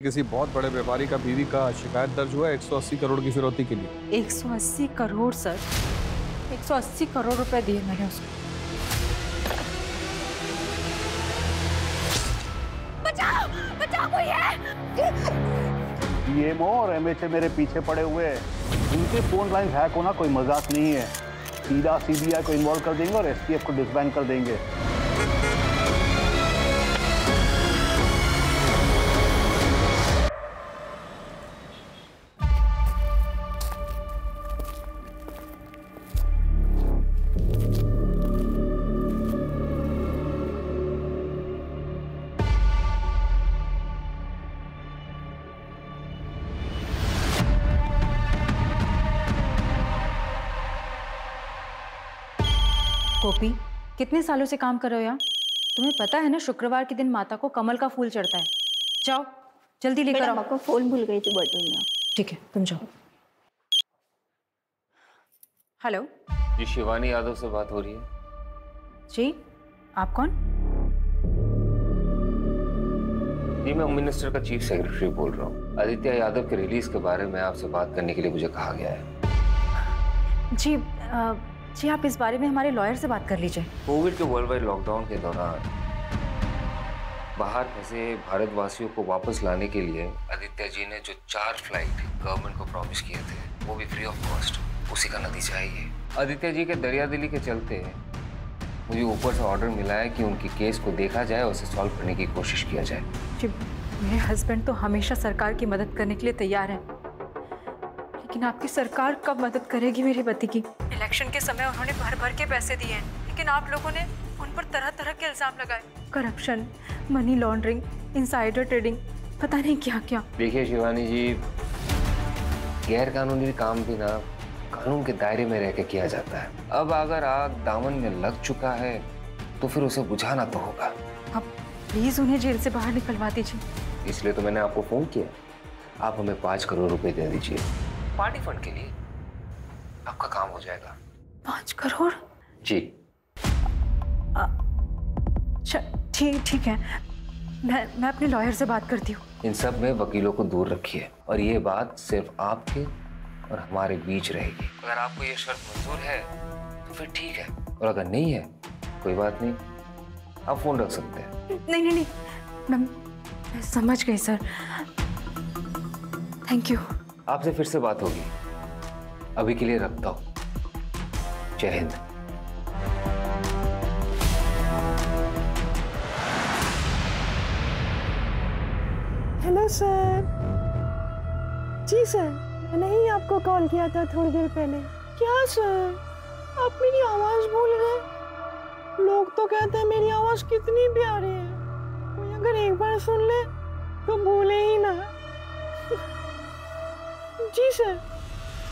किसी बहुत बड़े व्यापारी का बीवी का शिकायत दर्ज हुआ है 180 करोड़ की फिरौती के लिए। 180 करोड़ सर, 180 करोड़ रुपए दिए मैंने उसको। बचाओ बचाओ, कोई है? डीएमओ और एमएचए मेरे पीछे पड़े हुए हैं। उनके फोन लाइन हैक होना कोई मजाक नहीं है। सीधा सीबीआई को इन्वॉल्व कर देंगे और एसटीएफ को डिसबैंड कर देंगे। गोपी, कितने सालों से काम कर रहे हो यहाँ? तुम्हें पता है ना, शुक्रवार के दिन माता को कमल का फूल चढ़ता है। जाओ जल्दी लेकर आओ। मैं फूल भूल गई थी बर्थडे में। ठीक है, तुम जाओ। हेलो जी, शिवानी यादव से बात हो रही है? जी, आप कौन? जी, मैं होम मिनिस्टर का चीफ सेक्रेटरी बोल रहा हूँ। आदित्य यादव के रिलीज के बारे में आपसे बात करने के लिए मुझे कहा गया है। जी आप इस बारे में हमारे लॉयर से बात कर लीजिए। कोविड के वर्ल्ड वाइड लॉकडाउन के दौरान बाहर फंसे भारतवासियों को वापस लाने के लिए आदित्य जी ने जो 4 फ्लाइट गवर्नमेंट को प्रॉमिस किए थे, वो भी फ्री ऑफ कॉस्ट, उसी का नतीजा है ये। आदित्य जी के दरियादिली के चलते मुझे ऊपर से ऑर्डर मिला है कि उनकी केस को देखा जाए और उसे सॉल्व करने की कोशिश किया जाए। जी, मेरे हस्बैंड तो हमेशा सरकार की मदद करने के लिए तैयार हैं, लेकिन आपकी सरकार कब मदद करेगी मेरे पति की? इलेक्शन के समय उन्होंने भर के पैसे दिए हैं, लेकिन आप लोगों ने उन पर तरह तरह के इल्जाम लगाए। Corruption, money laundering, insider trading, पता नहीं क्या क्या। देखिए शिवानी जी, गैर कानूनी काम भी ना कानून के दायरे में रह के किया जाता है। अब अगर आग दामन में लग चुका है तो फिर उसे बुझाना तो होगा। अब प्लीज उन्हें जेल से बाहर निकलवा दीजिए। इसलिए तो मैंने आपको फोन किया। आप हमें 5 करोड़ रुपए दे दीजिए पार्टी फंड के लिए, आपका काम हो जाएगा। 5 करोड़? जी ठीक है, मैं अपने लॉयर से बात करती हूँ। इन सब में वकीलों को दूर रखिए और ये बात सिर्फ आपके और हमारे बीच रहेगी। अगर आपको ये शर्त मंजूर है तो फिर ठीक है, और अगर नहीं है कोई बात नहीं, आप फोन रख सकते हैं। नहीं, मैं समझ गई सर, थैंक यू। आपसे फिर से बात होगी, अभी के लिए रखता हूँ। जय हिंद। Hello sir. जी सर, मैंने ही आपको कॉल किया था थोड़ी देर पहले। क्या सर, आप मेरी आवाज भूल गए? लोग तो कहते हैं मेरी आवाज कितनी प्यारी है, कोई अगर एक बार सुन ले तो भूले ही ना। जी सर,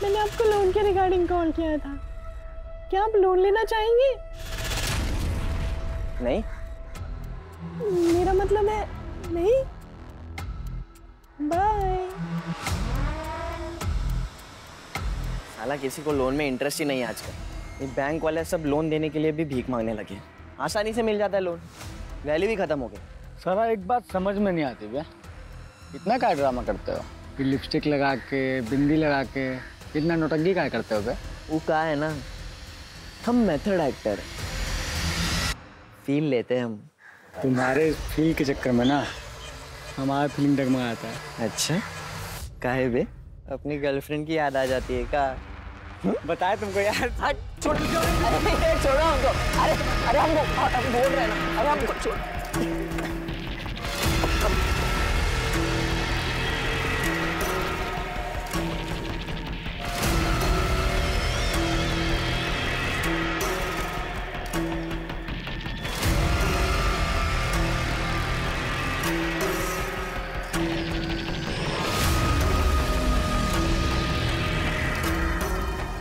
मैंने आपको लोन के रिगार्डिंग कॉल किया था। क्या आप लोन लेना चाहेंगे? नहीं, मेरा मतलब है नहीं। बाय। साला किसी को लोन में इंटरेस्ट ही नहीं है आजकल। ये बैंक वाले सब लोन देने के लिए भी भीख मांगने लगे। आसानी से मिल जाता है लोन, वैल्यू भी खत्म हो गई। सारा एक बात समझ में नहीं आती भैया, इतना क्या ड्रामा करते हो? फिर लिपस्टिक लगा के, बिंदी लगा के इतना नौटंकी क्या करते हो भैया? वो कहा है ना, हम मेथड एक्टर फील लेते हैं हम। तुम्हारे फील के चक्कर में ना हमारा फीलिंग डगमगाता है। अच्छा, काहे बे? अपनी गर्लफ्रेंड की याद आ जाती है का? बताए तुमको यार। छोड़ो हमको। अरे हमको बोल रहे हैं ना, अरे हमको छोड़।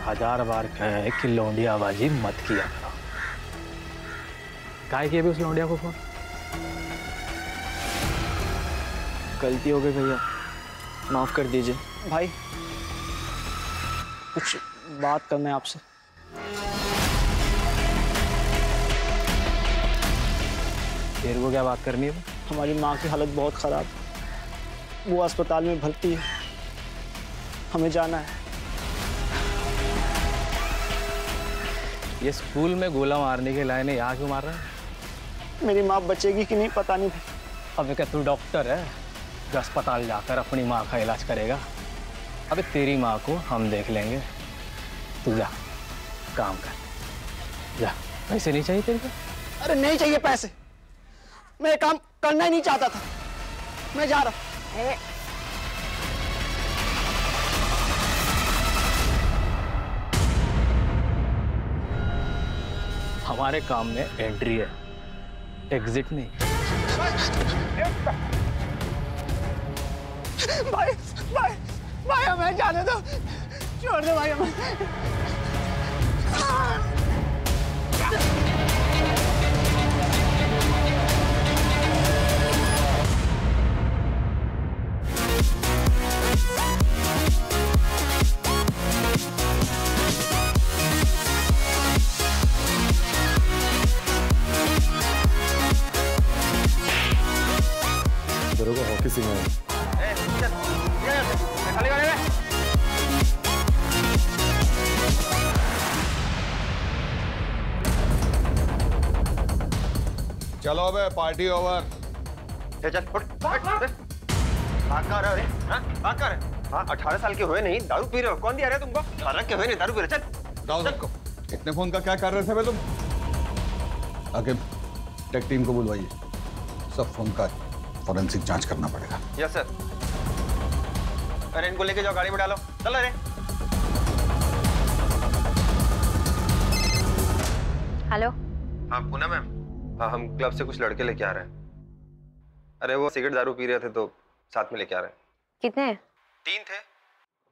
हजार बार कहे कि लौंडियाबाजी मत किया करो। काहे किए भी उस लौंडिया को फोन? गलती हो गई भैया, माफ कर दीजिए। भाई कुछ बात करना है आपसे। तेरे को क्या बात करनी है? हमारी माँ की हालत बहुत खराब, वो अस्पताल में भर्ती है, हमें जाना है। ये स्कूल में गोला मारने के लायक यहाँ क्यों मार रहा है? मेरी माँ बचेगी कि नहीं पता नहीं भाई। अबे क्या तू डॉक्टर है जो अस्पताल जाकर अपनी माँ का इलाज करेगा? अबे तेरी माँ को हम देख लेंगे, तू जा काम कर, जा। पैसे नहीं चाहिए तेरे को? अरे नहीं चाहिए पैसे, मैं ये काम करना ही नहीं चाहता था, मैं जा रहा हूँ। हमारे काम में एंट्री है, एग्जिट नहीं। भाई भाई भाई हमें जाने दो, छोड़ दो भाई हमें। दरोगा हॉकी सिंह है। चलो अबे पार्टी ओवर। चल उठ, भाग कहाँ रहे हो रे? हाँ, भाग कहाँ रहे? हाँ, 18 साल के हुए नहीं, दारू पी रहे हो? कौन दिया रहा है तुमको? 18 के हुए नहीं, दारू पी रहे? चल जाओ सबको। इतने फोन का क्या कर रहे थे बे तुम? आके टेक टीम को बुलवाइए, सब फोन का फॉरेंसिक जांच करना पड़ेगा। Yes sir. अरे इनको लेके जाओ, गाड़ी में डालो, चलो रे। हेलो। हाँ पूनम मैम, हाँ हम क्लब से कुछ लड़के लेके आ रहे हैं। अरे वो सिगरेट दारू पी रहे थे तो साथ में लेके आ रहे हैं। कितने हैं? 3 थे,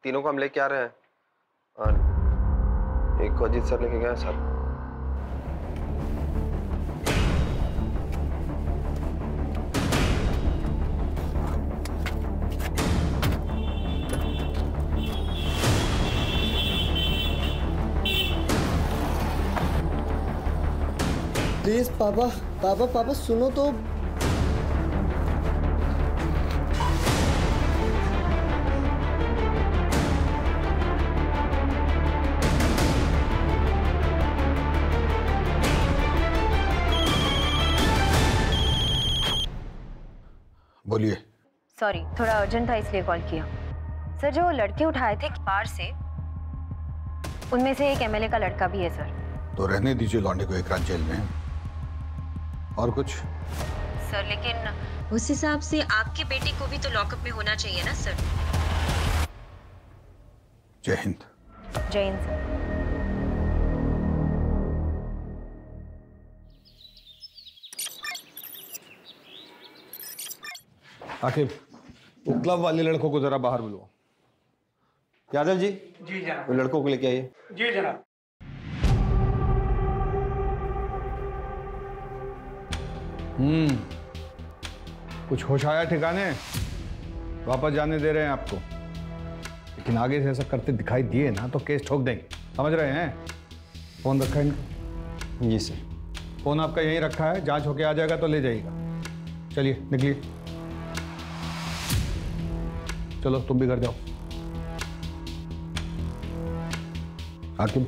तीनों को हम लेके आ रहे हैं और एक को अजीत सर लेके गए सर। प्लीज पापा पापा पापा सुनो तो। बोलिए। सॉरी, थोड़ा अर्जेंट था इसलिए कॉल किया। सर जो लड़के उठाए थे बाहर से, उनमें से एक एमएलए का लड़का भी है सर। तो रहने दीजिए लौंडे को एक रात जेल में। और कुछ? सर लेकिन उस हिसाब से आपकी बेटी को भी तो लॉकअप में होना चाहिए ना सर। जय हिंद। जय हिंद सर। आखिर वो क्लब वाले लड़कों को जरा बाहर बुलवाओ। यादव जी। जी जनाब। वो लड़कों को लेके आइए। जी जनाब। कुछ होश आया ठिकाने? वापस जाने दे रहे हैं आपको, लेकिन आगे से ऐसा करते दिखाई दिए ना तो केस ठोक देंगे, समझ रहे हैं? फोन रखा है? जी सर। फोन आपका यहीं रखा है, जांच होके आ जाएगा तो ले जाइएगा। चलिए निकलिए, चलो तुम भी घर जाओ। हाकिम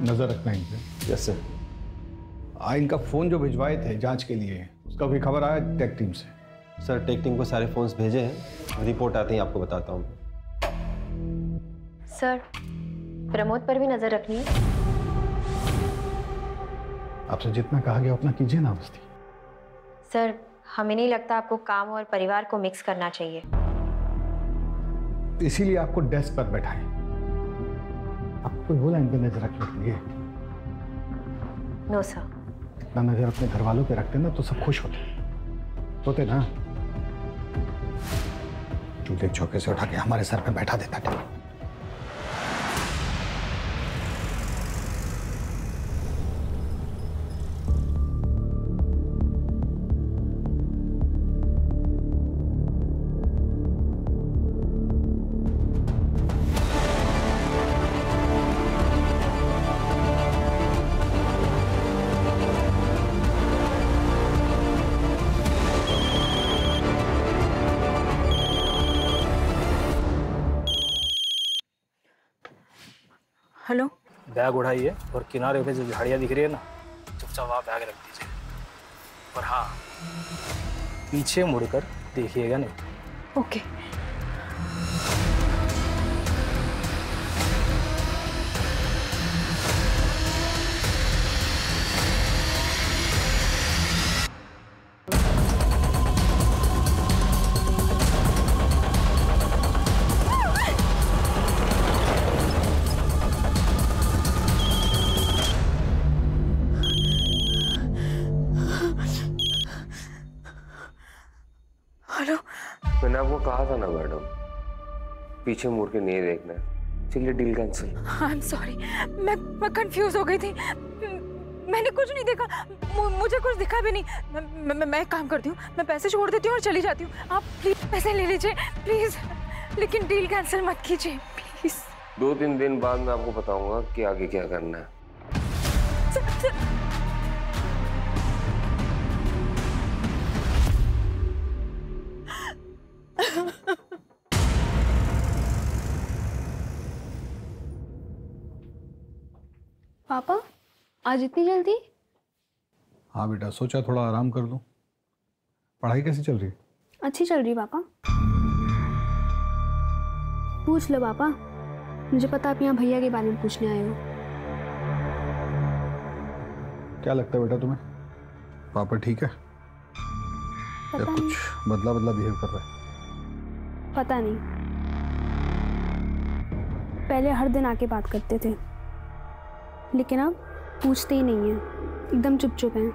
नजर रखना इन पे। Yes sir. इनका फोन जो भिजवाए थे जांच के लिए, उसका भी खबर आया टेक टीम से? सर टेक टीम को सारे फोन्स भेजे हैं, रिपोर्ट आते ही आपको बताता हूँ। सर प्रमोद पर भी नजर रखनी है। आपसे जितना कहा गया उतना कीजिए ना मस्ती। सर हमें नहीं लगता आपको काम और परिवार को मिक्स करना चाहिए। इसीलिए आपको डेस्क पर बैठाए। आपको कोई बोला इन पे नजर रखने के लिए? No sir. इतना नजर अपने घर वालों पे रखते ना तो सब खुश होते ना। चूल्हे चौके से उठा के हमारे सर पे बैठा देता था। हेलो। बैग उठाइए और किनारे पे जो झाड़ियाँ दिख रही है ना, चुपचाप वहाँ बैग रख दीजिए। और हाँ, पीछे मुड़कर देखिएगा नहीं। ओके। मैंने आपको कहा था ना मैडम, पीछे मुड़ के नहीं देखना है। चलिए deal cancel. I am sorry, मैं कंफ्यूज हो गई थी, मैंने कुछ नहीं देखा, मुझे कुछ दिखा भी नहीं। मैं एक काम करती हूँ, मैं पैसे छोड़ देती हूँ और चली जाती हूँ। आप प्लीज पैसे ले लीजिए प्लीज, लेकिन डील कैंसिल मत कीजिए प्लीज। 2-3 दिन बाद मैं आपको बताऊंगा कि आगे क्या करना है। पापा आज इतनी जल्दी? हाँ बेटा, सोचा थोड़ा आराम कर लूं। पढ़ाई कैसी चल रही है? अच्छी चल रही पापा। पूछ लो पापा, मुझे पता आप यहाँ भैया के बारे में पूछने आए हो। क्या लगता है बेटा तुम्हें, पापा ठीक है या कुछ बदला बदला बिहेव कर रहा है? पता नहीं, पहले हर दिन आके बात करते थे, लेकिन अब पूछते ही नहीं है, एकदम चुप चुप हैं।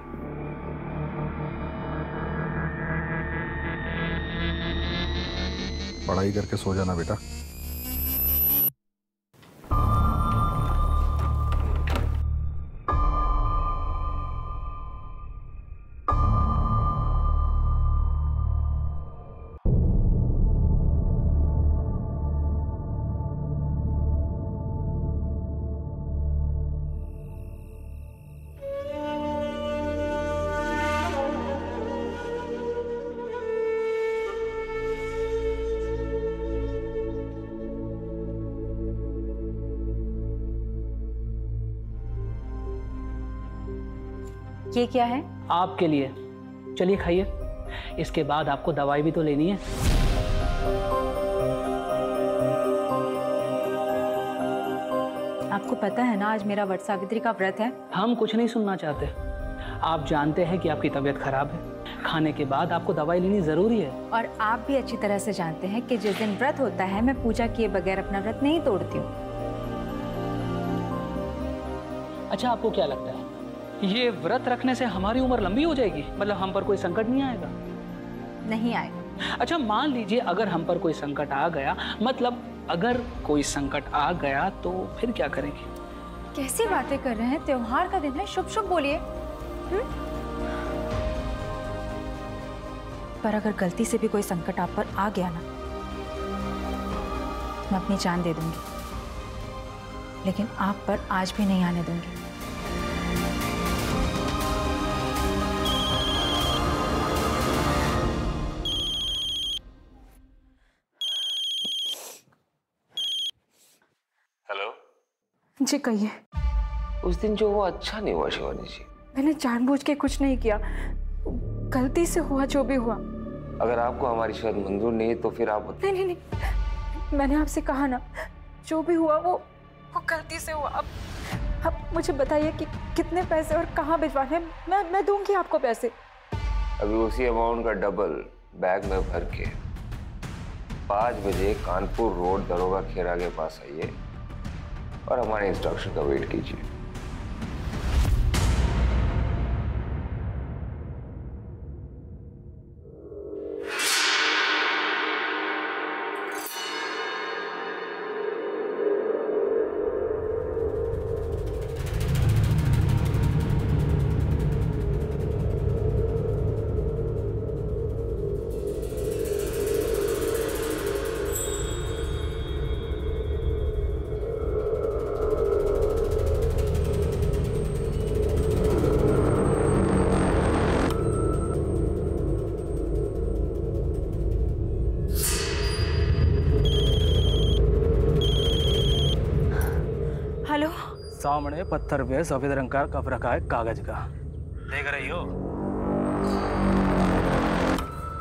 पढ़ाई करके सो जाना बेटा। ये क्या है? आपके लिए, चलिए खाइए, इसके बाद आपको दवाई भी तो लेनी है। आपको पता है ना आज मेरा वट सावित्री का व्रत है। हम कुछ नहीं सुनना चाहते, आप जानते हैं कि आपकी तबीयत खराब है, खाने के बाद आपको दवाई लेनी जरूरी है। और आप भी अच्छी तरह से जानते हैं कि जिस दिन व्रत होता है मैं पूजा किए बगैर अपना व्रत नहीं तोड़ती हूँ। अच्छा, आपको क्या लगता है ये व्रत रखने से हमारी उम्र लंबी हो जाएगी? मतलब हम पर कोई संकट नहीं आएगा? नहीं आएगा। अच्छा, मान लीजिए अगर हम पर कोई संकट आ गया, मतलब अगर कोई संकट आ गया तो फिर क्या करेंगे? कैसी बातें कर रहे हैं, त्योहार का दिन है, शुभ शुभ बोलिए। पर अगर गलती से भी कोई संकट आप पर आ गया ना, मैं अपनी जान दे दूंगी, लेकिन आप पर आज भी नहीं आने दूंगी। जी कहिए। उस दिन जो हुआ अच्छा नहीं हुआ शिवानी जी। मैंने जानबूझ के कुछ नहीं किया, गलती से हुआ जो भी हुआ। अगर आपको हमारी शायद मंजूर नहीं तो फिर आप नहीं, मैंने आपसे कहा ना, जो भी हुआ वो गलती से हुआ। अब मुझे बताइए कि कितने पैसे और कहाँ भिजवाने, मैं दूंगी आपको पैसे। अभी उसी अमाउंट का डबल बैग में भर के 5 बजे कानपुर रोड दरोगा खेरा के पास आइए और हमारे इंस्ट्रक्शन का वेट कीजिए। सामने पत्थर पे सफेद रंग का कप रखा है कागज का, देख रही हो?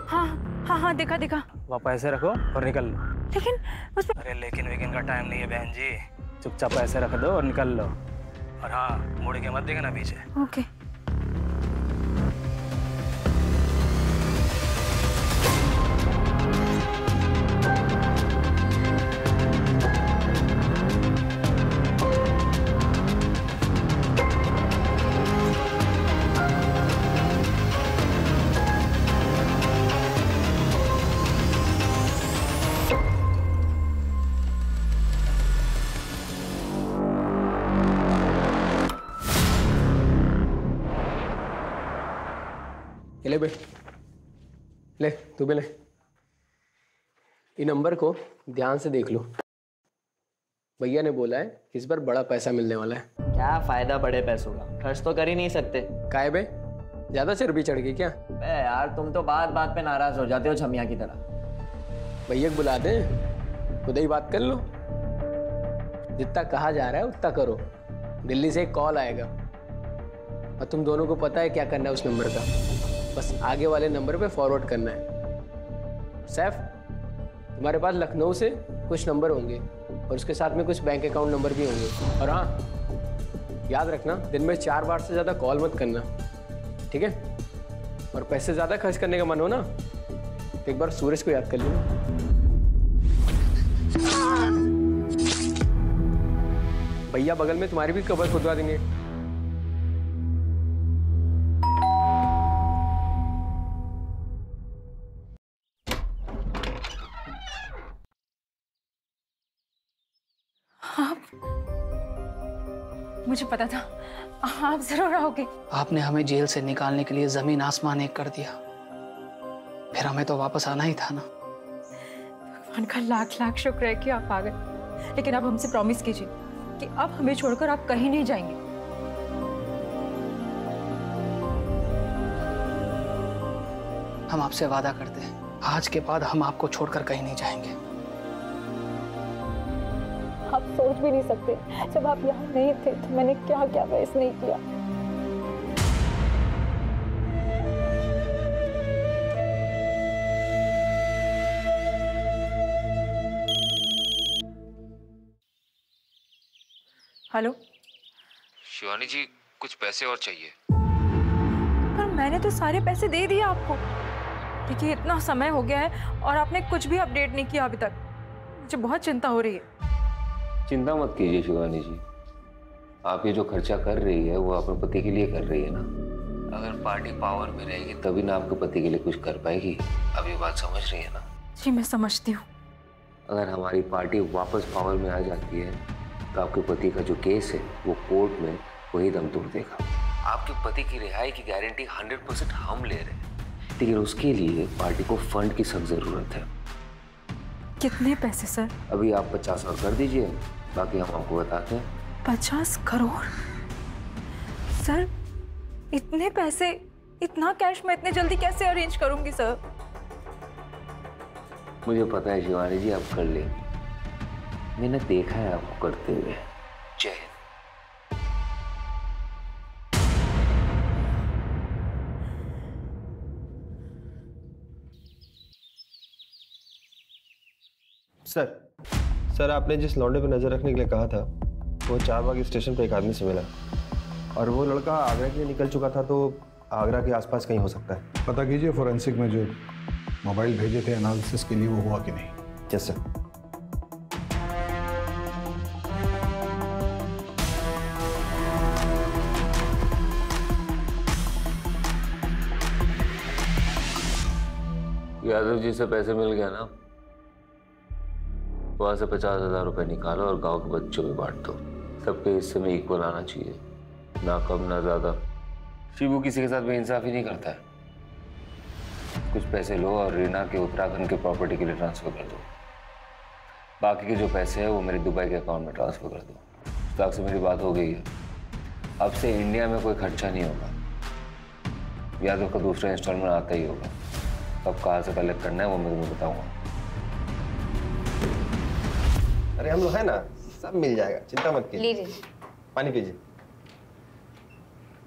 हाँ हाँ हाँ, देखा देखा। वहाँ पैसे रखो और निकल लो। लेकिन उसमें अरे लेकिन वेकिन का टाइम नहीं है बहन जी, चुपचाप पैसे रख दो और निकल लो। और हाँ, मुड़ के मत देखना पीछे। ओके। ले बे, ले तू भी ले। ये नंबर को ध्यान से देख लो। भैया ने बोला है कि इस बार बड़ा पैसा मिलने वाला है। क्या फायदा बड़े पैसों का, खर्च तो कर ही नहीं सकते। काहे बे, ज्यादा चर्बी चढ़ गई क्या? बे यार, तुम तो बात बात पे नाराज हो जाते हो छमिया की तरह। भैया को बुला दे, खुद ही बात कर लो। जितना कहा जा रहा है उतना करो। दिल्ली से एक कॉल आएगा और तुम दोनों को पता है क्या करना है उस नंबर का। बस आगे वाले नंबर पे फॉरवर्ड करना है। सैफ, तुम्हारे पास लखनऊ से कुछ नंबर होंगे और उसके साथ में कुछ बैंक अकाउंट नंबर भी होंगे। और हाँ, याद रखना दिन में 4 बार से ज़्यादा कॉल मत करना, ठीक है? और पैसे ज़्यादा खर्च करने का मन हो ना तो एक बार सूरज को याद कर लेना। भैया बगल में तुम्हारी भी कबर खुदवा देंगे। मुझे पता था आप जरूर आओगे। आपने हमें जेल से निकालने के लिए जमीन आसमान एक कर दिया, फिर हमें तो वापस आना ही था ना। भगवान का लाख लाख शुक्र है कि आप आ गए। लेकिन आप हमसे प्रॉमिस कीजिए कि अब हमें छोड़कर आप कहीं नहीं जाएंगे। हम आपसे वादा करते हैं, आज के बाद हम आपको छोड़कर कहीं नहीं जाएंगे। आप सोच भी नहीं सकते, जब आप यहाँ नहीं थे तो मैंने क्या क्या फेस नहीं किया। हेलो शिवानी जी, कुछ पैसे और चाहिए। पर मैंने तो सारे पैसे दे दिए आपको। देखिए, इतना समय हो गया है और आपने कुछ भी अपडेट नहीं किया अभी तक। मुझे बहुत चिंता हो रही है। चिंता मत कीजिए शिवानी जी, आप ये जो खर्चा कर रही है वो अपने पति के लिए कर रही है ना। अगर पार्टी पावर में रहेगी तभी ना आपके पति के लिए कुछ कर पाएगी। अब ये बात समझ रही है ना? जी मैं समझती हूँ। अगर हमारी पार्टी वापस पावर में आ जाती है तो आपके पति का जो केस है वो कोर्ट में वही दम तोड़ देगा। आपके पति की रिहाई की गारंटी 100% हम ले रहे हैं, लेकिन उसके लिए पार्टी को फंड की सख्त जरूरत है। कितने पैसे सर? अभी आप 50 और कर दीजिए, बाकी हम आपको बताते हैं। 50 करोड़? सर इतने पैसे, इतना कैश मैं इतने जल्दी कैसे अरेंज करूंगी सर? मुझे पता है शिवानी जी, आप कर लेंगे। मैंने देखा है आपको करते हुए। जय हिंद। सर आपने जिस लौंडे पे नजर रखने के लिए कहा था वो चारबाग स्टेशन पे एक आदमी से मिला और वो लड़का आगरा के लिए निकल चुका था, तो आगरा के आसपास कहीं हो सकता है। पता कीजिए फोरेंसिक में जो मोबाइल भेजे थे एनालिसिस के लिए वो हुआ कि नहीं। Yes sir. यादव जी से पैसे मिल गया ना, वहां से 50,000 रुपए निकालो और गांव के बच्चों में बांट दो। सबके हिस्से में इक्वल आना चाहिए, ना कम ना ज्यादा। शिबू किसी के साथ बेइंसाफी नहीं करता है। कुछ पैसे लो और रीना के उत्तराखंड के प्रॉपर्टी के लिए ट्रांसफर कर दो। बाकी के जो पैसे हैं वो मेरे दुबई के अकाउंट में ट्रांसफर कर दो। मुश्ताक से मेरी बात हो गई है, अब से इंडिया में कोई खर्चा नहीं होगा। यादव का दूसरा इंस्टॉलमेंट आता ही होगा। कब कहाँ से कलेक्ट करना है वो मैं तुम्हें बताऊंगा। अरे हम लोग है ना, सब मिल जाएगा, चिंता मत कीजिए। पानी पीजिए।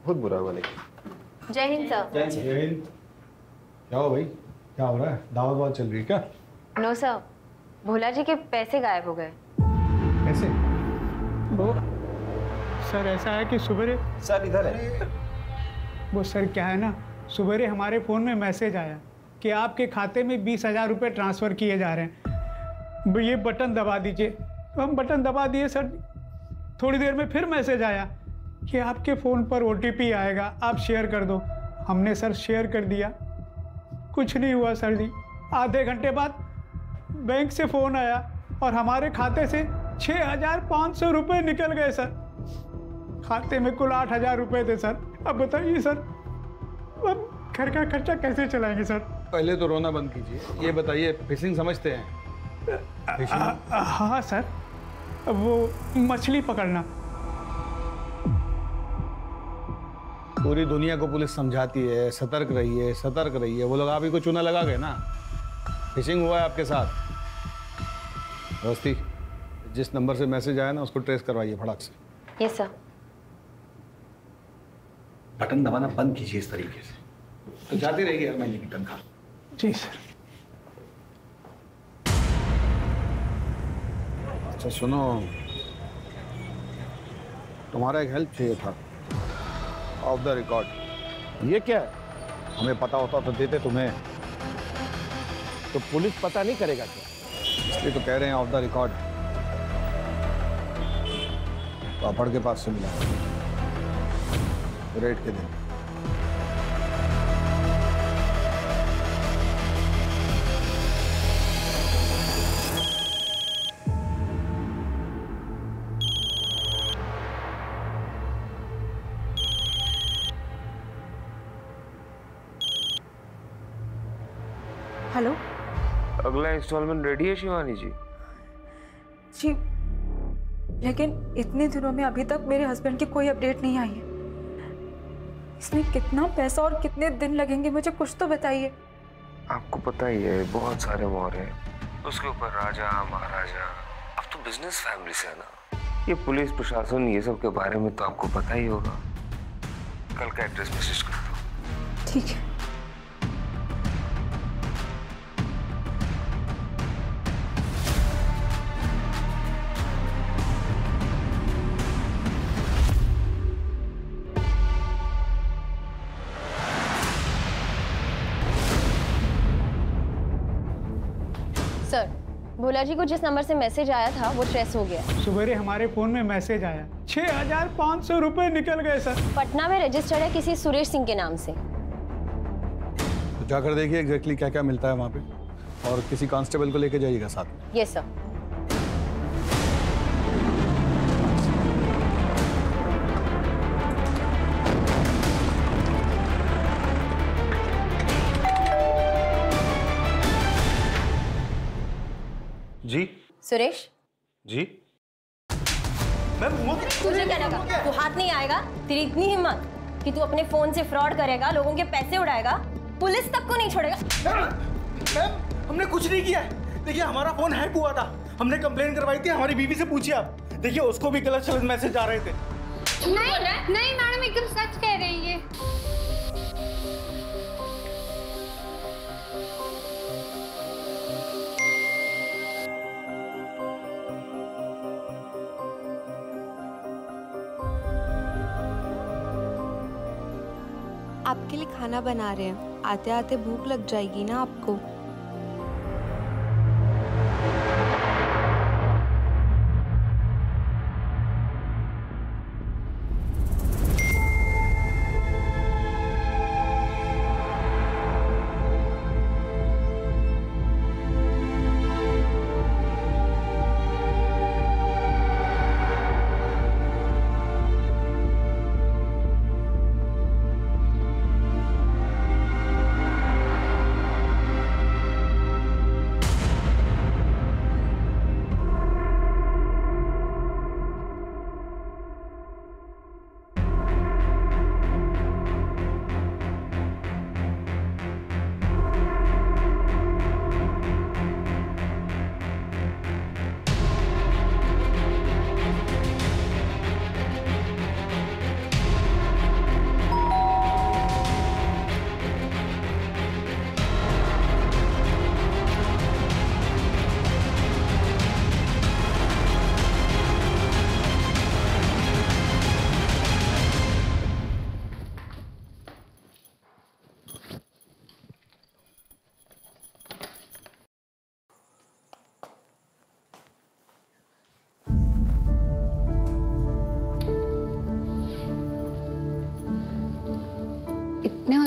बहुत बुरा हुआ लेकिन। जय हिंद सर। जय हिंद। क्या हो भाई, क्या हो रहा है? दावत वावत चल रही है क्या? नो सर, भोला जी के पैसे गायब हो गए। कैसे? वो सर ऐसा है कि सुबह सर इधर है। वो सर क्या है ना, सुबह हमारे फ़ोन में मैसेज आया कि आपके खाते में 20,000 रुपये ट्रांसफ़र किए जा रहे हैं, ये बटन दबा दीजिए। तो हम बटन दबा दिए सर। थोड़ी देर में फिर मैसेज आया कि आपके फ़ोन पर OTP आएगा, आप शेयर कर दो। हमने सर शेयर कर दिया, कुछ नहीं हुआ सर जी। आधे घंटे बाद बैंक से फ़ोन आया और हमारे खाते से 6,500 रुपये निकल गए सर। खाते में कुल 8,000 रुपये थे सर। अब बताइए सर, अब घर का खर्चा कैसे चलाएंगे सर? पहले तो रोना बंद कीजिए। ये बताइए, फिशिंग समझते हैं? हाँ सर, वो मछली पकड़ना। पूरी दुनिया को पुलिस समझाती है सतर्क रहिए, सतर्क रहिए। वो लोग आप ही को चूना लगा गए ना। फिशिंग हुआ है आपके साथ। दोस्ती, जिस नंबर से मैसेज आया ना उसको ट्रेस करवाइए फटाक से। Yes sir. बटन दबाना बंद कीजिए इस तरीके से, तो जाती रहेगी हर महीने की तनख्वाह। जी सर। अच्छा सुनो, तुम्हारा एक हेल्प चाहिए था, ऑफ द रिकॉर्ड। ये क्या है? हमें पता होता तो देते तुम्हें। तो पुलिस पता नहीं करेगा क्या? इसलिए तो कह रहे हैं ऑफ द रिकॉर्ड। पापड़ के पास से मिला, रेट के दिन। हेलो, अगला इंस्टॉलमेंट रेडी है शिवानी जी? जी, लेकिन इतने दिनों में अभी तक मेरे हस्बैंड की कोई अपडेट नहीं आई है। इसमें कितना पैसा और कितने दिन लगेंगे, मुझे कुछ तो बताइए। आपको पता ही है बहुत सारे मोहर हैं, उसके ऊपर राजा महाराजा। अब तो बिजनेस फैमिली से है ना, ये पुलिस प्रशासन ये सब के बारे में तो आपको पता ही होगा। कल का एड्रेस मैसेज कर दो। ठीक है। सर, भोला जी को जिस नंबर से मैसेज आया था वो ट्रेस हो गया। सुबह हमारे फ़ोन में मैसेज आया, 6,500 रुपये निकल गए सर। पटना में रजिस्टर्ड है किसी सुरेश सिंह के नाम से। तो जाकर देखिए एग्जैक्टली क्या क्या मिलता है वहाँ पे, और किसी कांस्टेबल को लेके जाइएगा साथ में। Yes sir. जी सुरेश जी। तुझे क्या लगा तू हाथ नहीं आएगा? तेरी इतनी हिम्मत कि तू अपने फोन से फ्रॉड करेगा, लोगों के पैसे उड़ाएगा, पुलिस तक को नहीं छोड़ेगा। मैम, हमने कुछ नहीं किया है। देखिए हमारा फोन हैक हुआ था, हमने कंप्लेन करवाई थी। हमारी बीवी से पूछिए आप, देखिए उसको भी गलत सलत मैसेज आ रहे थे। नहीं मैडम, एकदम सच कह रहे हैं ये। आपके लिए खाना बना रहे हैं, आते आते भूख लग जाएगी ना आपको।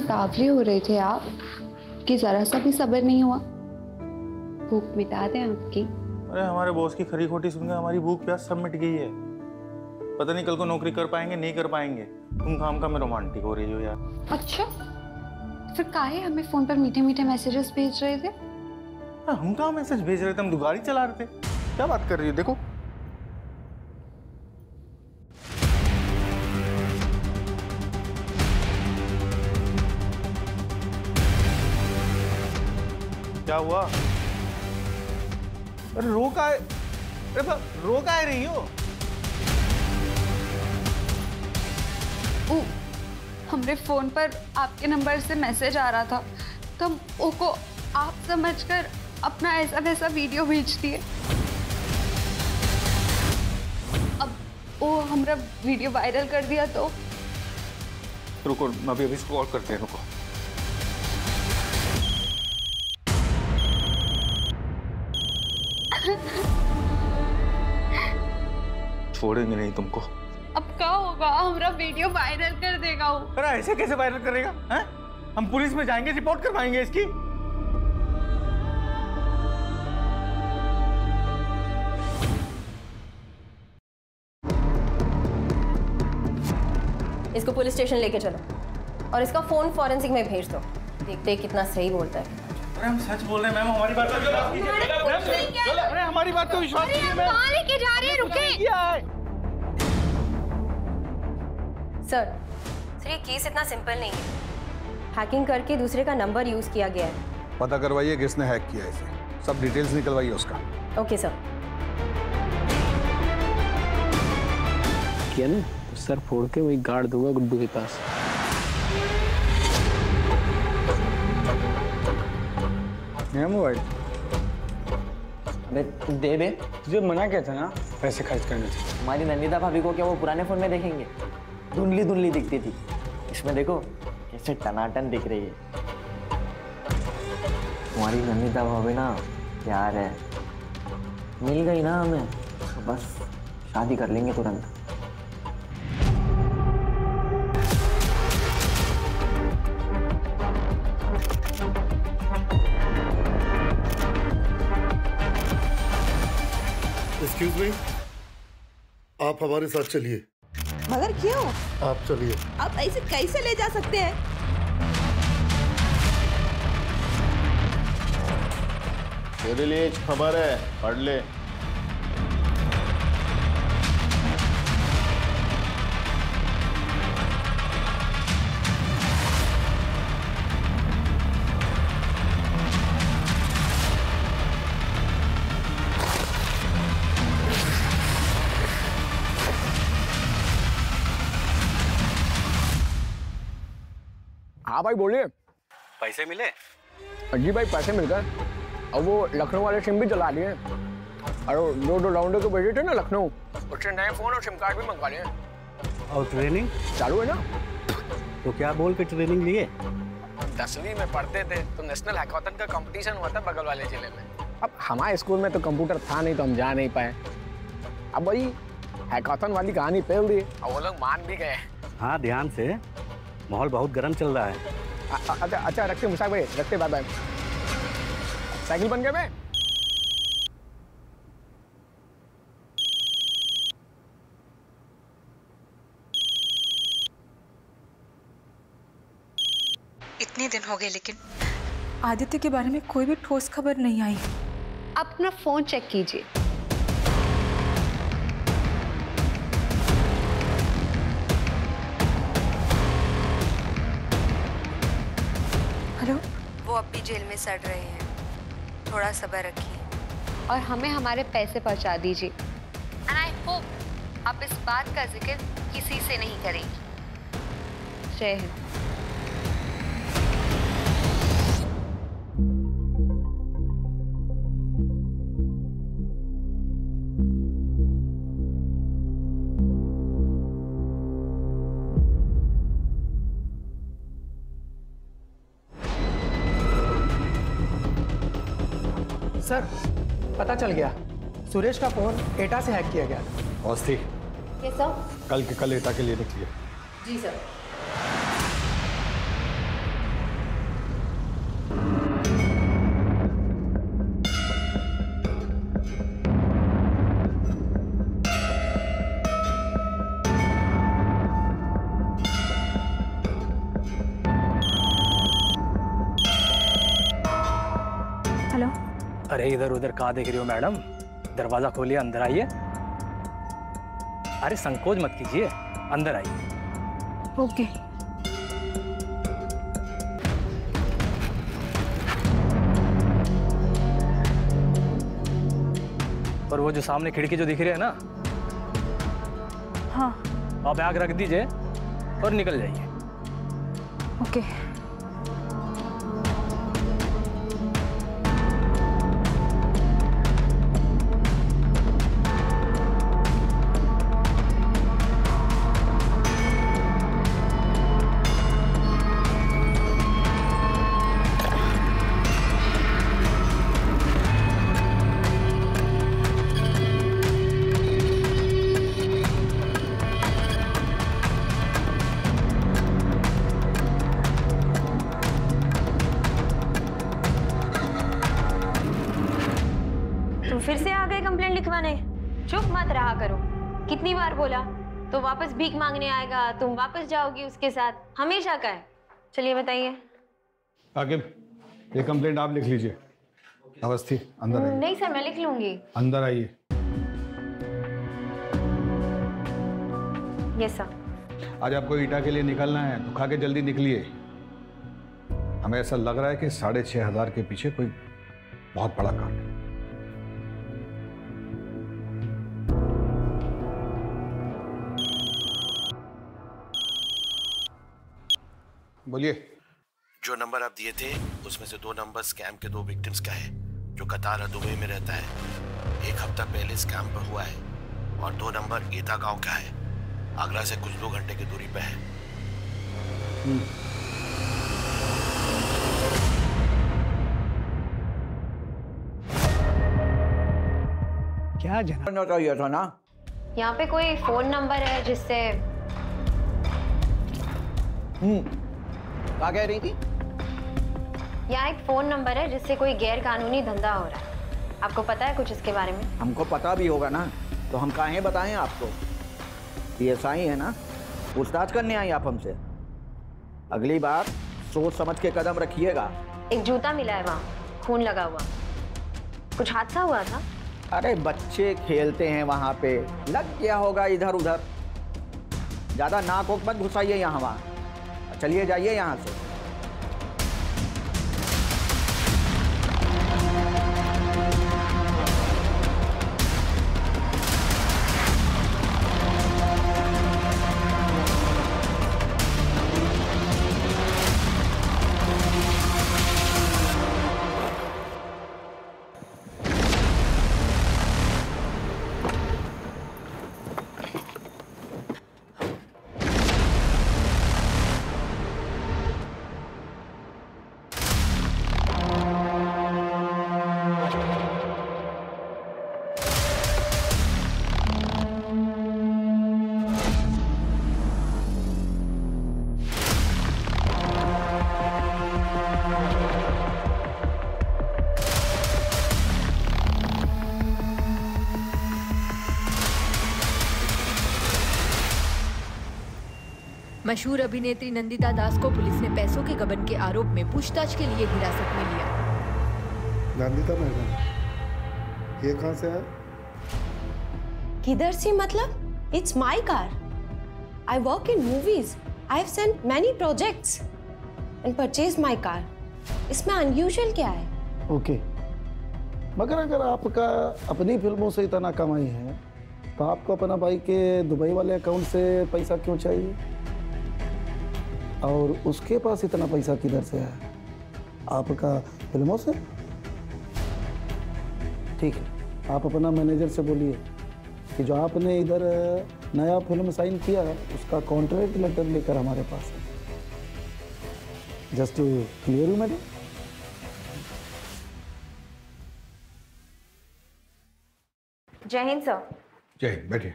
उतावले हो रहे थे आप कि जरा सा भी सब्र नहीं हुआ? भूख मिटा दें आपकी? अरे हमारे बॉस की खरी खोटी सुनकर हमारी भूख प्यास सब मिट गई है। पता नहीं कल को नौकरी कर पाएंगे नहीं कर पाएंगे। तुम काम का में रोमांटिक हो रही हो यार। अच्छा, फिर काहे हमें फोन पर मीठे मीठे मैसेजेस भेज रहे थे? हम कहाँ मैसेज भेज रहे थे, हम तो गाड़ी चला रहे थे। क्या बात कर रही हो? देखो क्या हुआ? अरे रो का रही हो? हमरे फोन पर आपके नंबर से मैसेज आ रहा था तो हम ओको आप समझकर अपना ऐसा वैसा वीडियो भेज दिए। अब वो हमारा वीडियो वायरल कर दिया तो रुको, मैं अभी इसको कॉल करते हैं। रुको, छोड़ेंगे नहीं तुमको। अब क्या होगा? हमारा वीडियो वायरल कर देगा वो। अरे ऐसे कैसे वायरल करेगा? हैं? हम पुलिस में जाएंगे, रिपोर्ट करवाएंगे इसकी। इसको पुलिस स्टेशन लेके चलो और इसका फोन फॉरेंसिक में भेज दो। देखते हैं कितना सही बोलता है। अरे हम सच बोल रहे हैं मैम, हमारी बात का विश्वास कीजिए। अरे हमारी बात का विश्वास कीजिए मैम। कहाँ लेके जा रहे हैं? रुके। सर ये केस इतना सिंपल नहीं है। हैकिंग करके दूसरे का नंबर यूज किया गया है। पता करवाइए किसने हैक किया इसे, सब डिटेल्स निकलवाइए उसका। Okay sir. किया ना तो सर फोड़ के वही गाड़ दूंगा गुड्डू के पास। मोबाइल दे बे। तुझे मना किया था ना पैसे खर्च करने से। हमारी नंदिता भाभी को क्या वो पुराने फोन में देखेंगे? धुंधली धुंधली दिखती थी, इसमें देखो कैसे टनाटन दिख रही है। तुम्हारी नंदिता भाभी ना प्यार है, मिल गई ना हमें तो बस शादी कर लेंगे तुरंत। एक्सक्यूज मी, आप हमारे साथ चलिए। मगर क्यों? आप चलिए। आप ऐसे कैसे ले जा सकते हैं? तेरे लिए एक खबर है, पढ़ ले। हाँ भाई बोलिए। पैसे मिले? जी भाई पैसे मिल गए। अब वो लखनऊ वाले सिम भी चला लिए और दो राउंडर को भेजे थे ना लखनऊ, उससे नए फोन और सिम कार्ड भी मंगवा लिए। और ट्रेनिंग चालू है ना? तो क्या बोल के ट्रेनिंग लिए? 10वीं में पढ़ते थे तो नेशनल हैकाथन का कंपटीशन हुआ था बगल वाले जिले में। अब हमारे स्कूल में तो कंप्यूटर था नहीं तो हम जा नहीं पाए। अब वही हैकाथन वाली कहानी फैल दी और वो लोग मान भी गए। हाँ ध्यान से, माहौल बहुत गर्म चल रहा है। अच्छा रखते मुसाक भाई, रखते। Bye bye. साइकिल बन गए मैं। इतने दिन हो गए लेकिन आदित्य के बारे में कोई भी ठोस खबर नहीं आई। आप अपना फोन चेक कीजिए। हेलो, वो अब भी जेल में सड़ रहे हैं, थोड़ा सब्र रखिए और हमें हमारे पैसे पहुंचा दीजिए। एंड आई होप आप इस बात का जिक्र किसी से नहीं करेंगी। जय हिंद। सर पता चल गया, सुरेश का फोन एटा से हैक किया गया। औस्ती, ये सब कल के कल एटा के लिए निकलिए। जी सर। अरे इधर उधर कहाँ देख रही हो मैडम? दरवाजा खोलिए, अंदर आइए। अरे संकोच मत कीजिए, अंदर आइए। ओके। और वो जो सामने खिड़की जो दिख रही है ना, हाँ, आप बैग रख दीजिए और निकल जाइए। ओके। फिर से आ गए कंप्लेंट लिखवाने? चुप मत रहा करो। कितनी बार बोला? तो वापस भीख मांगने आएगा, तुम वापस जाओगी उसके साथ, हमेशा का है। चलिए बताइए। आकिब, ये कंप्लेंट आप लिख लीजिए। अवस्थी, अंदर आइए। नहीं सर, मैं लिख लूंगी। अंदर आइए। Yes sir. आज आपको ईटा के लिए निकलना है तो खा के जल्दी निकलिए। हमें ऐसा लग रहा है कि 6,500 के पीछे कोई बहुत बड़ा काम है। बोलिए। जो नंबर आप दिए थे उसमें से 2 नंबर स्कैम के 2 विक्टिम्स का है जो कतार और दुबई में रहता है। 1 हफ्ता पहले स्कैम पर हुआ है और 2 नंबर ईटा गांव का है, आगरा से कुछ 2 घंटे की दूरी पे है। क्या जानना चाहिए था ना? यहाँ पे कोई फोन नंबर है जिससे क्या कह रही थी? यहाँ एक फोन नंबर है जिससे कोई गैर कानूनी धंधा हो रहा है। आपको पता है कुछ इसके बारे में? हमको पता भी होगा ना, तो हम काहे बताएं आपको? PSI है ना, पूछताछ करने आई आप हमसे। अगली बार सोच समझ के कदम रखिएगा। एक जूता मिला है वहाँ, खून लगा हुआ। कुछ हादसा हुआ था? अरे बच्चे खेलते हैं वहाँ पे, लग गया होगा इधर उधर। ज्यादा नाक ओक मत घुसाइए यहाँ वहाँ। चलिए जाइए यहाँ से। मशहूर अभिनेत्री नंदिता दास को पुलिस ने पैसों के गबन के आरोप में पूछताछ के लिए हिरासत में लिया। नंदिता मैडम, ये कहाँ से है? किधर से मतलब? It's my car. I work in movies. I have sent many projects and purchase my car. इसमें अनयूजुअल क्या है? ओके, मगर अगर आपका अपनी फिल्मों से इतना कमाई है तो आपको अपना भाई के दुबई वाले अकाउंट से पैसा क्यों चाहिए? और उसके पास इतना पैसा किधर से है? आपका फिल्मों से? ठीक है, आप अपना मैनेजर से बोलिए कि जो आपने इधर नया फिल्म साइन किया है उसका कॉन्ट्रैक्ट लेटर लेकर हमारे पास है। Just to clear you madam. जय हिंद सर। जय हिंद, बैठिए।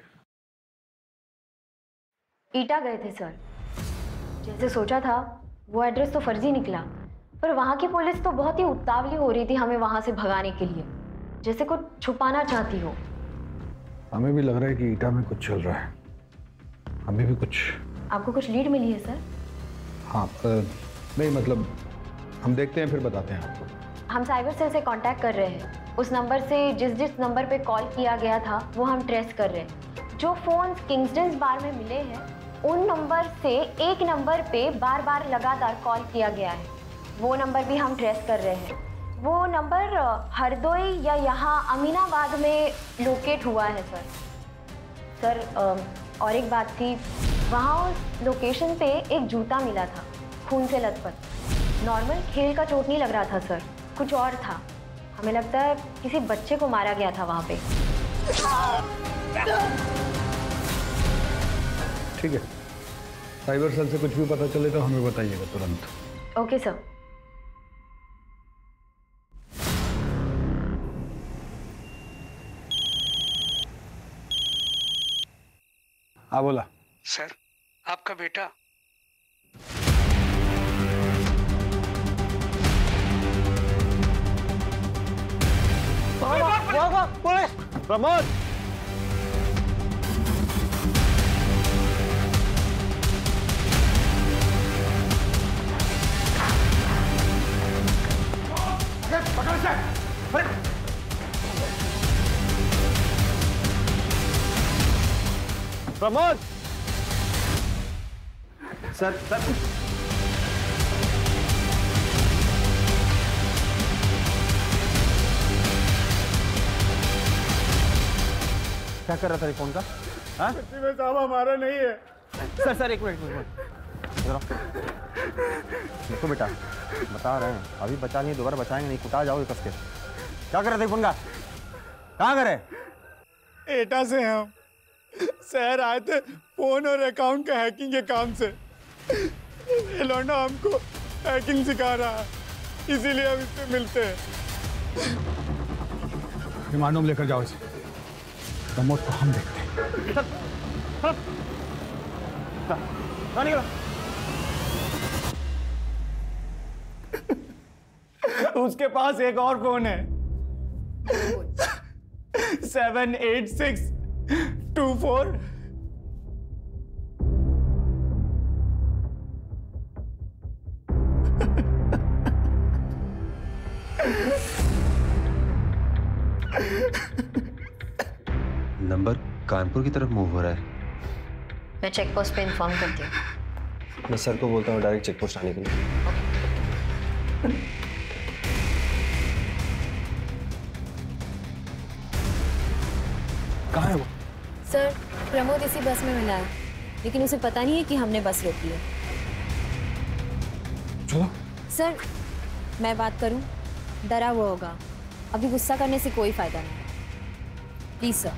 ईटा गए थे सर। जैसे सोचा था वो एड्रेस तो फर्जी निकला, पर वहाँ की पुलिस तो बहुत ही उतावली हो रही थी हमें वहाँ से भगाने के लिए, जैसे कुछ छुपाना चाहती हो। हमें भी लग रहा है कि ईटा में कुछ चल रहा है। हमें भी कुछ। आपको कुछ लीड मिली है सर? हाँ, नहीं मतलब हम देखते हैं फिर बताते हैं आपको। हम साइबर सेल से कांटेक्ट कर रहे हैं। उस नंबर से जिस नंबर पे कॉल किया गया था वो हम ट्रेस कर रहे हैं। जो फ़ोन किंगस्टन्स बार में मिले हैं उन नंबर से एक नंबर पे बार बार लगातार कॉल किया गया है, वो नंबर भी हम ट्रेस कर रहे हैं। वो नंबर हरदोई या यहाँ अमीनाबाद में लोकेट हुआ है सर। और एक बात थी, वहाँ उस लोकेशन पे एक जूता मिला था खून से लथपथ। नॉर्मल खेल का चोट नहीं लग रहा था सर, कुछ और था। हमें लगता है किसी बच्चे को मारा गया था वहाँ पे। ठीक है, साइबर सेल से कुछ भी पता चले तो हमें बताइएगा तुरंत। Okay sir. हाँ बोला। सर, आपका बेटा पुलिस! प्रमोद! पकड़ से! प्रमोद! सर क्या कर रहा था फोन का? हाँ? साहब हमारा नहीं है। सर एक मिनट देखो बेटा, बता रहे हैं अभी बचा नहीं, दोबारा बचाएंगे नहीं, कुटा जाओगे कस के। क्या कर रहे थे फोन का? कहाँ करे? एटा से हम शहर आए थे फोन और अकाउंट का हैकिंग के काम से। ये लौंडा हमको हैकिंग सिखा रहा है, इसीलिए हम इससे मिलते हैं। रिमांड में लेकर जाओ इसे, प्रमोद को हम देखते हैं। उसके पास एक और फोन है 78624। नंबर कानपुर की तरफ मूव हो रहा है। मैं चेक पोस्ट पे इन्फॉर्म करती हूँ। मैं सर को बोलता हूँ डायरेक्ट चेक पोस्ट आने के लिए। कहाँ है वो? सर, प्रमोद इसी बस में मिला है, लेकिन उसे पता नहीं है कि हमने बस रोकी है। चलो। सर, मैं बात करूं? डरा हुआ होगा, अभी गुस्सा करने से कोई फायदा नहीं। Please sir.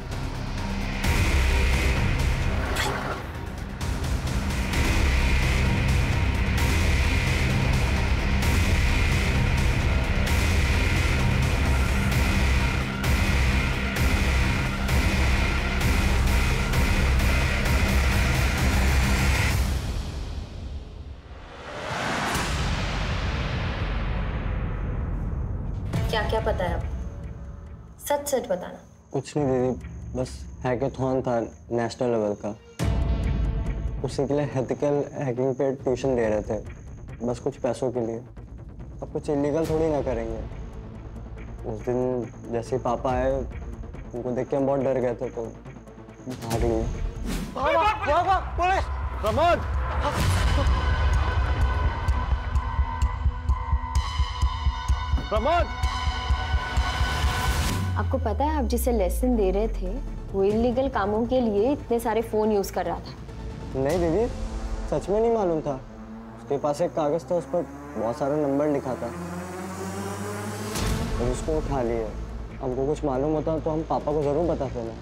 क्या क्या पता है आपको? सच सच बताना। कुछ नहीं दीदी, बस हैकेथॉन था नेशनल लेवल का, उसी के लिए एथिकल हैकिंग पे ट्यूशन दे रहे थे, बस कुछ पैसों के लिए। अब कुछ इलीगल थोड़ी ना करेंगे। उस दिन जैसे पापा आए, उनको देख के हम बहुत डर गए थे तो भाग लिए। पुलिस! प्रमोद! प्रमोद! आपको पता है आप जिसे लेसन दे रहे थे वो इलीगल कामों के लिए इतने सारे फोन यूज कर रहा था? नहीं दीदी, सच में नहीं मालूम था। उसके पास एक कागज था, उस पर बहुत सारा नंबर लिखा था, तो उसको उठा लिए। हमको कुछ मालूम होता तो हम पापा को जरूर बताते ना।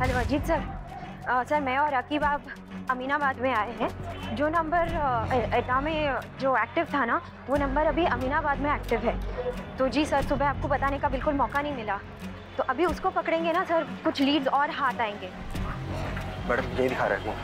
Hello Ajit sir. सर, मैं और रकीब आप अमीनाबाद में आए हैं। जो नंबर एटा में जो एक्टिव था ना, वो नंबर अभी अमीनाबाद में एक्टिव है। तो जी सर, सुबह आपको बताने का बिल्कुल मौका नहीं मिला, तो अभी उसको पकड़ेंगे ना सर, कुछ लीड्स और हाथ आएंगे। मैडम ये दिखा रहे हैं।